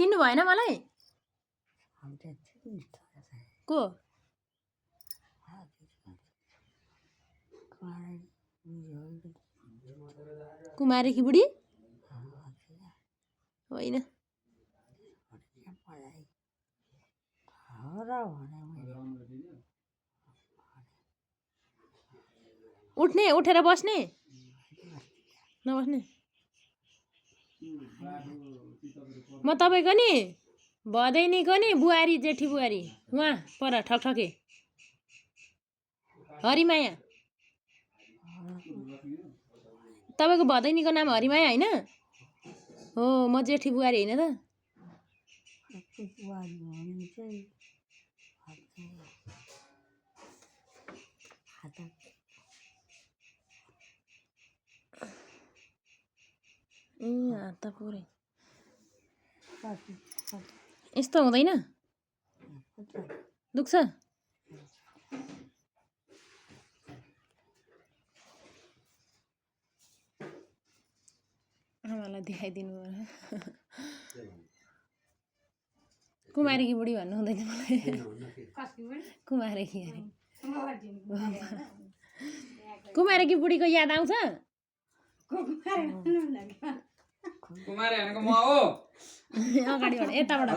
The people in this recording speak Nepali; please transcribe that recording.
चिन्नु भएन मलाई को कुमारेकी बुढी होइन उठ्ने उठेर बस्ने नबस्ने म तपाईँको नि भदैनीको नि बुहारी जेठी बुहारी उहाँ पर ठकठके हरिमाया तपाईँको भदैनीको नाम हरिमाया होइन हो म जेठी बुहारी होइन त ए हात पुरै यस्तो हुँदैन दुख्छ आमालाई देखाइदिनु कुमारेकी बुढी भन्नु हुँदैन मलाई कुमारेकी अरे कुमारेकी बुढीको याद आउँछ कुमारे भनेको म हो अगाडिबाट यताबाट